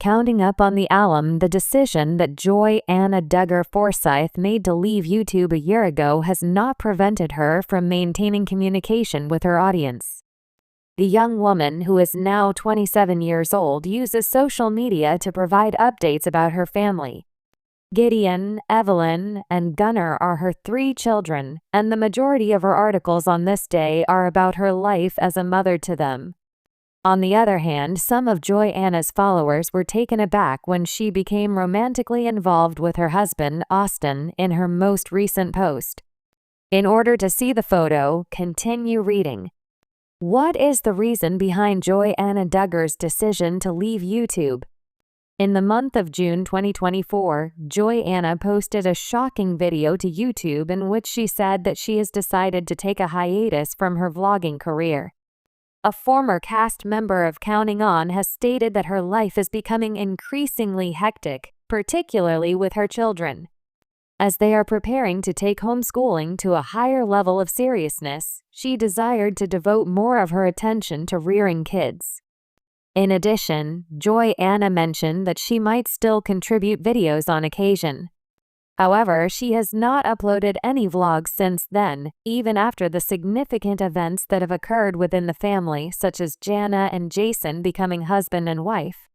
Counting up on the alum, the decision that Joy-Anna Duggar Forsyth made to leave YouTube a year ago has not prevented her from maintaining communication with her audience. The young woman, who is now 27 years old, uses social media to provide updates about her family. Gideon, Evelyn, and Gunnar are her 3 children, and the majority of her articles on this day are about her life as a mother to them. On the other hand, some of Joy-Anna's followers were taken aback when she became romantically involved with her husband, Austin, in her most recent post. In order to see the photo, continue reading. What is the reason behind Joy-Anna Duggar's decision to leave YouTube? In the month of June 2024, Joy-Anna posted a shocking video to YouTube in which she said that she has decided to take a hiatus from her vlogging career. A former cast member of Counting On has stated that her life is becoming increasingly hectic, particularly with her children. As they are preparing to take homeschooling to a higher level of seriousness, she desired to devote more of her attention to rearing kids. In addition, Joy-Anna mentioned that she might still contribute videos on occasion. However, she has not uploaded any vlogs since then, even after the significant events that have occurred within the family, such as Jana and Jason becoming husband and wife.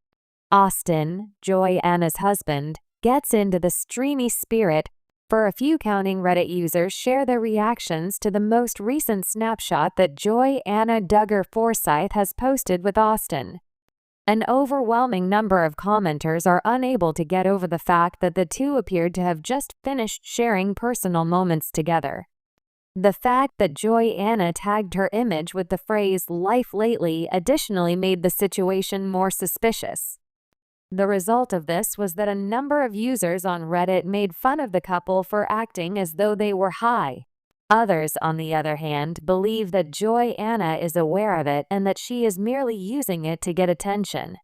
Austin, Joy-Anna's husband, gets into the streamy spirit. For a few Counting Reddit users share their reactions to the most recent snapshot that Joy-Anna Duggar Forsyth has posted with Austin. An overwhelming number of commenters are unable to get over the fact that the two appeared to have just finished sharing personal moments together. The fact that Joy-Anna tagged her image with the phrase "life lately" additionally made the situation more suspicious. The result of this was that a number of users on Reddit made fun of the couple for acting as though they were high. Others, on the other hand, believe that Joy-Anna is aware of it and that she is merely using it to get attention.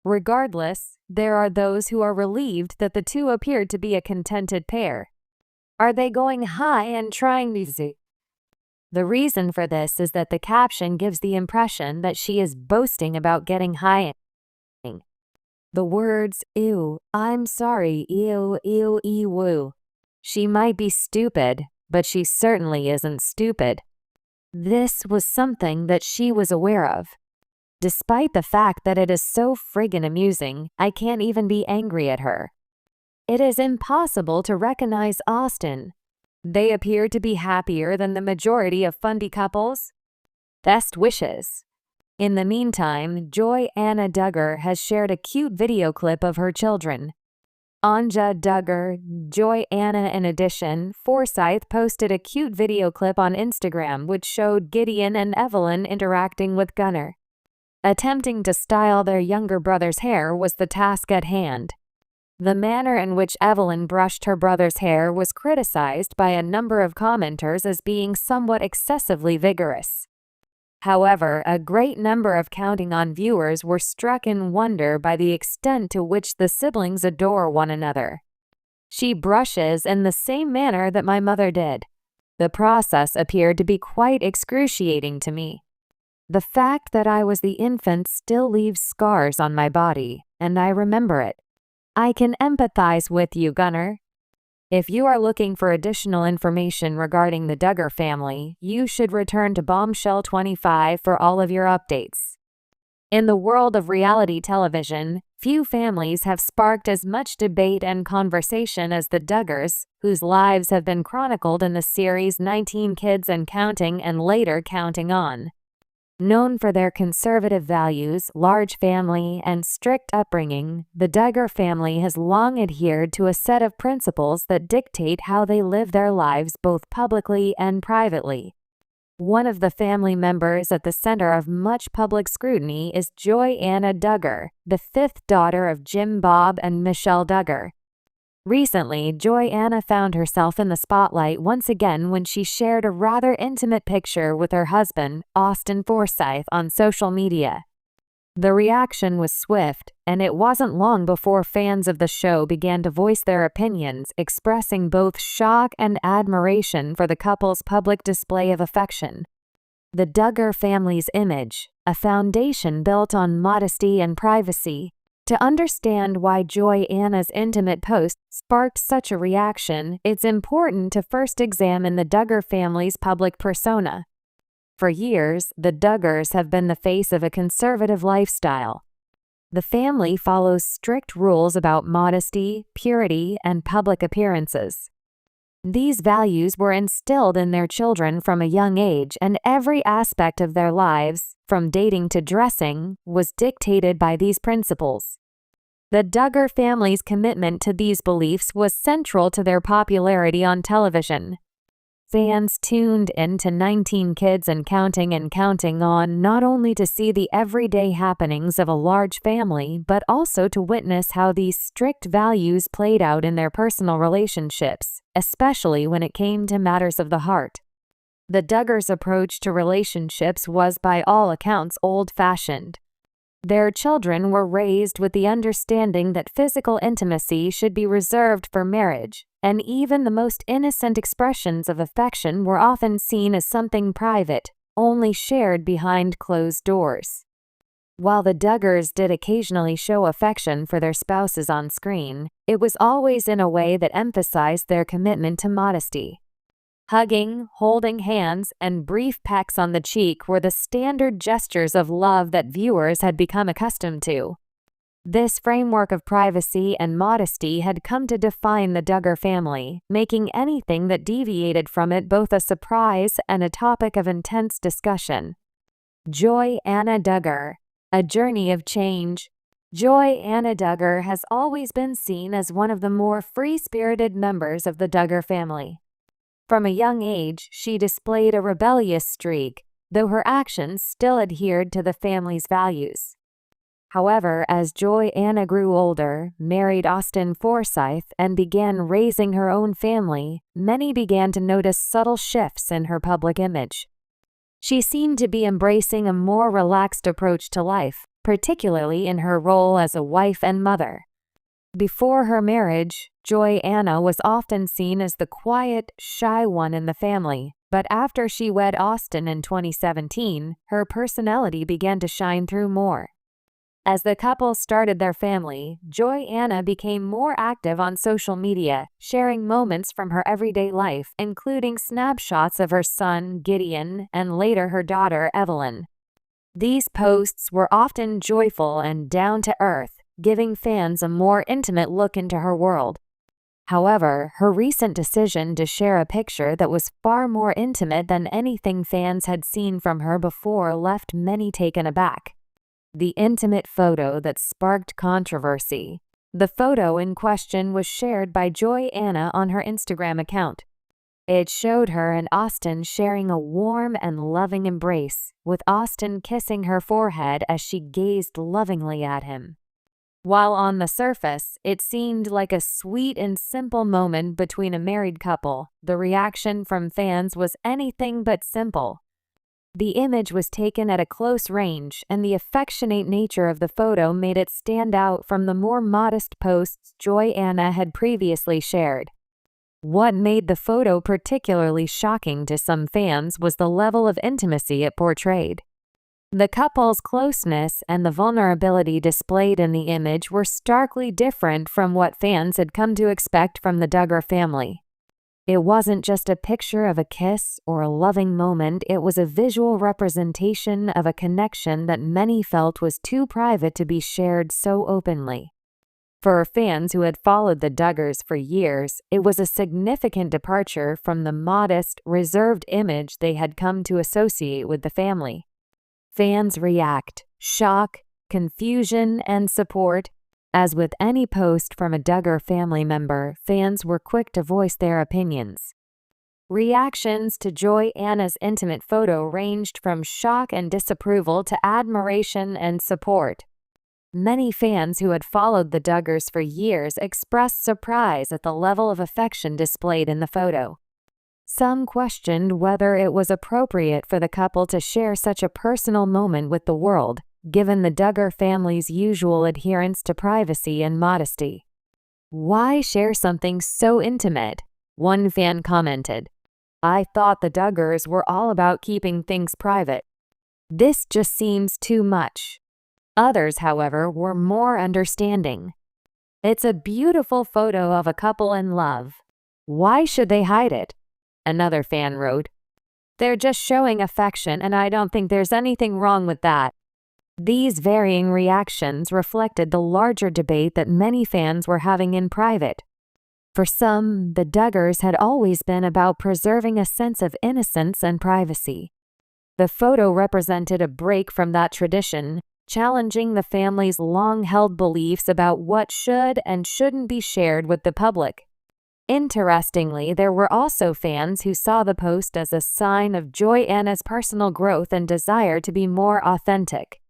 Regardless, there are those who are relieved that the two appeared to be a contented pair. Are they going high and trying to z? The reason for this is that the caption gives the impression that she is boasting about getting high. The words, "Ew, I'm sorry, ew, ew, ew." She might be stupid, but she certainly isn't stupid. This was something that she was aware of. Despite the fact that it is so friggin' amusing, I can't even be angry at her. It is impossible to recognize Austin. They appear to be happier than the majority of fundy couples. Best wishes. In the meantime, Joy-Anna Duggar has shared a cute video clip of her children. Anja Duggar, Joy-Anna. In addition, Forsyth posted a cute video clip on Instagram which showed Gideon and Evelyn interacting with Gunnar. Attempting to style their younger brother's hair was the task at hand. The manner in which Evelyn brushed her brother's hair was criticized by a number of commenters as being somewhat excessively vigorous. However, a great number of Counting On viewers were struck in wonder by the extent to which the siblings adore one another. She brushes in the same manner that my mother did. The process appeared to be quite excruciating to me. The fact that I was the infant still leaves scars on my body, and I remember it. I can empathize with you, Gunnar. If you are looking for additional information regarding the Duggar family, you should return to Bombshell 25 for all of your updates. In the world of reality television, few families have sparked as much debate and conversation as the Duggars, whose lives have been chronicled in the series 19 Kids and Counting and later Counting On. Known for their conservative values, large family, and strict upbringing, the Duggar family has long adhered to a set of principles that dictate how they live their lives both publicly and privately. One of the family members at the center of much public scrutiny is Joy-Anna Duggar, the fifth daughter of Jim Bob and Michelle Duggar. Recently, Joy-Anna found herself in the spotlight once again when she shared a rather intimate picture with her husband, Austin Forsyth, on social media. The reaction was swift, and it wasn't long before fans of the show began to voice their opinions, expressing both shock and admiration for the couple's public display of affection. The Duggar family's image, a foundation built on modesty and privacy, To understand why Joy-Anna's intimate post sparked such a reaction, it's important to first examine the Duggar family's public persona. For years, the Duggars have been the face of a conservative lifestyle. The family follows strict rules about modesty, purity, and public appearances. These values were instilled in their children from a young age, and every aspect of their lives, from dating to dressing, was dictated by these principles. The Duggar family's commitment to these beliefs was central to their popularity on television. Fans tuned in to 19 Kids and Counting on not only to see the everyday happenings of a large family, but also to witness how these strict values played out in their personal relationships, especially when it came to matters of the heart. The Duggars' approach to relationships was by all accounts old-fashioned. Their children were raised with the understanding that physical intimacy should be reserved for marriage, and even the most innocent expressions of affection were often seen as something private, only shared behind closed doors. While the Duggars did occasionally show affection for their spouses on screen, it was always in a way that emphasized their commitment to modesty. Hugging, holding hands, and brief pecks on the cheek were the standard gestures of love that viewers had become accustomed to. This framework of privacy and modesty had come to define the Duggar family, making anything that deviated from it both a surprise and a topic of intense discussion. Joy-Anna Duggar, a journey of change. Joy-Anna Duggar has always been seen as one of the more free-spirited members of the Duggar family. From a young age, she displayed a rebellious streak, though her actions still adhered to the family's values. However, as Joy-Anna grew older, married Austin Forsyth, and began raising her own family, many began to notice subtle shifts in her public image. She seemed to be embracing a more relaxed approach to life, particularly in her role as a wife and mother. Before her marriage, Joy-Anna was often seen as the quiet, shy one in the family, but after she wed Austin in 2017, her personality began to shine through more. As the couple started their family, Joy-Anna became more active on social media, sharing moments from her everyday life, including snapshots of her son, Gideon, and later her daughter, Evelyn. These posts were often joyful and down-to-earth, giving fans a more intimate look into her world. However, her recent decision to share a picture that was far more intimate than anything fans had seen from her before left many taken aback. The intimate photo that sparked controversy. The photo in question was shared by Joy-Anna on her Instagram account. It showed her and Austin sharing a warm and loving embrace, with Austin kissing her forehead as she gazed lovingly at him. While on the surface, it seemed like a sweet and simple moment between a married couple, the reaction from fans was anything but simple. The image was taken at a close range, and the affectionate nature of the photo made it stand out from the more modest posts Joy-Anna had previously shared. What made the photo particularly shocking to some fans was the level of intimacy it portrayed. The couple's closeness and the vulnerability displayed in the image were starkly different from what fans had come to expect from the Duggar family. It wasn't just a picture of a kiss or a loving moment, it was a visual representation of a connection that many felt was too private to be shared so openly. For fans who had followed the Duggars for years, it was a significant departure from the modest, reserved image they had come to associate with the family. Fans react: shock, confusion, and support. As with any post from a Duggar family member, fans were quick to voice their opinions. Reactions to Joy-Anna's intimate photo ranged from shock and disapproval to admiration and support. Many fans who had followed the Duggars for years expressed surprise at the level of affection displayed in the photo. Some questioned whether it was appropriate for the couple to share such a personal moment with the world, given the Duggar family's usual adherence to privacy and modesty. "Why share something so intimate?" one fan commented. "I thought the Duggars were all about keeping things private. This just seems too much." Others, however, were more understanding. "It's a beautiful photo of a couple in love. Why should they hide it?" another fan wrote. "They're just showing affection, and I don't think there's anything wrong with that." These varying reactions reflected the larger debate that many fans were having in private. For some, the Duggars had always been about preserving a sense of innocence and privacy. The photo represented a break from that tradition, challenging the family's long-held beliefs about what should and shouldn't be shared with the public. Interestingly, there were also fans who saw the post as a sign of Joy-Anna's personal growth and desire to be more authentic.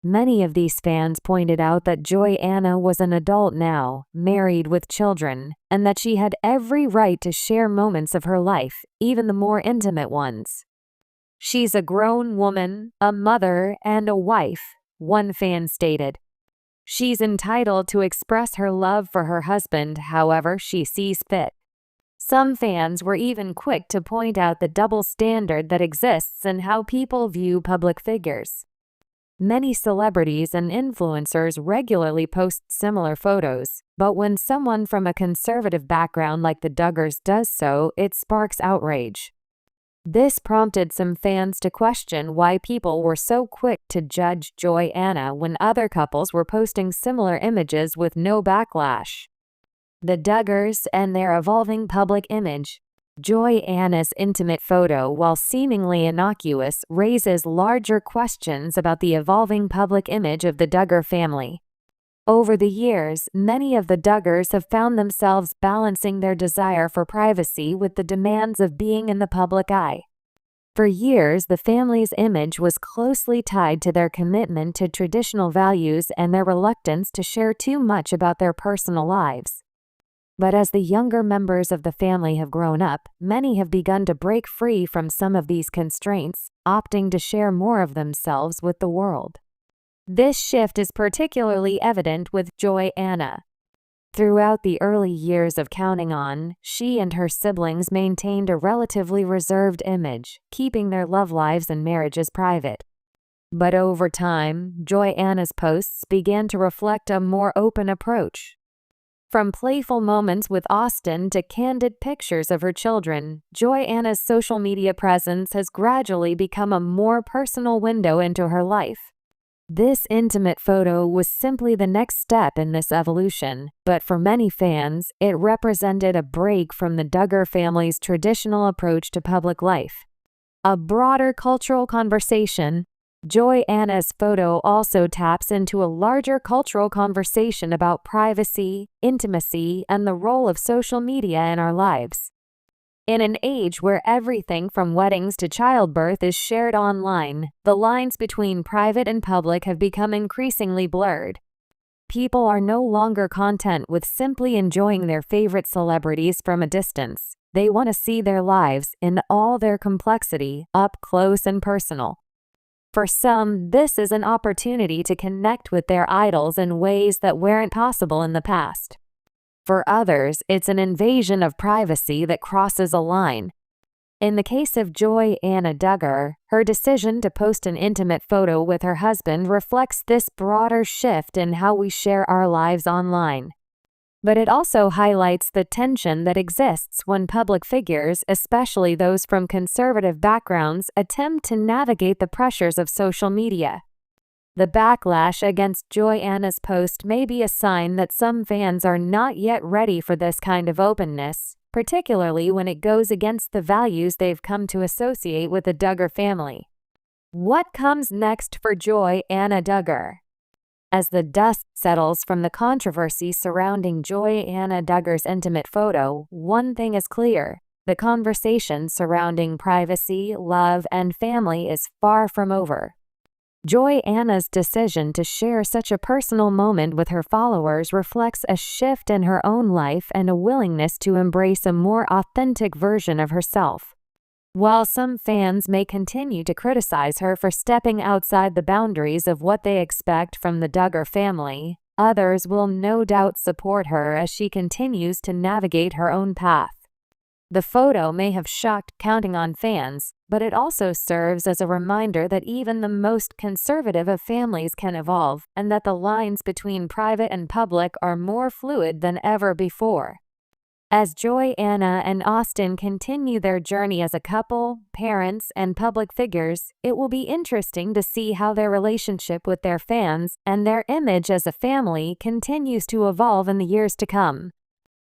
Many of these fans pointed out that Joy-Anna was an adult now, married with children, and that she had every right to share moments of her life, even the more intimate ones. "She's a grown woman, a mother, and a wife," one fan stated. "She's entitled to express her love for her husband however she sees fit." Some fans were even quick to point out the double standard that exists in how people view public figures. Many celebrities and influencers regularly post similar photos, but when someone from a conservative background like the Duggars does so, it sparks outrage. This prompted some fans to question why people were so quick to judge Joy-Anna when other couples were posting similar images with no backlash. The Duggars and their evolving public image. Joy-Anna's intimate photo, while seemingly innocuous, raises larger questions about the evolving public image of the Duggar family. Over the years, many of the Duggars have found themselves balancing their desire for privacy with the demands of being in the public eye. For years, the family's image was closely tied to their commitment to traditional values and their reluctance to share too much about their personal lives. But as the younger members of the family have grown up, many have begun to break free from some of these constraints, opting to share more of themselves with the world. This shift is particularly evident with Joy-Anna. Throughout the early years of Counting On, she and her siblings maintained a relatively reserved image, keeping their love lives and marriages private. But over time, Joy-Anna's posts began to reflect a more open approach. From playful moments with Austin to candid pictures of her children, Joy-Anna's social media presence has gradually become a more personal window into her life. This intimate photo was simply the next step in this evolution, but for many fans, it represented a break from the Duggar family's traditional approach to public life. A broader cultural conversation. Joy-Anna's photo also taps into a larger cultural conversation about privacy, intimacy, and the role of social media in our lives. In an age where everything from weddings to childbirth is shared online, the lines between private and public have become increasingly blurred. People are no longer content with simply enjoying their favorite celebrities from a distance. They want to see their lives, in all their complexity, up close and personal. For some, this is an opportunity to connect with their idols in ways that weren't possible in the past. For others, it's an invasion of privacy that crosses a line. In the case of Joy-Anna Duggar, her decision to post an intimate photo with her husband reflects this broader shift in how we share our lives online. But it also highlights the tension that exists when public figures, especially those from conservative backgrounds, attempt to navigate the pressures of social media. The backlash against Joy-Anna's post may be a sign that some fans are not yet ready for this kind of openness, particularly when it goes against the values they've come to associate with the Duggar family. What comes next for Joy-Anna Duggar? As the dust settles from the controversy surrounding Joy-Anna Duggar's intimate photo, one thing is clear: the conversation surrounding privacy, love, and family is far from over. Joy-Anna's decision to share such a personal moment with her followers reflects a shift in her own life and a willingness to embrace a more authentic version of herself. While some fans may continue to criticize her for stepping outside the boundaries of what they expect from the Duggar family, others will no doubt support her as she continues to navigate her own path. The photo may have shocked counting on fans, but it also serves as a reminder that even the most conservative of families can evolve, and that the lines between private and public are more fluid than ever before. As Joy, Anna, and Austin continue their journey as a couple, parents, and public figures, it will be interesting to see how their relationship with their fans and their image as a family continues to evolve in the years to come.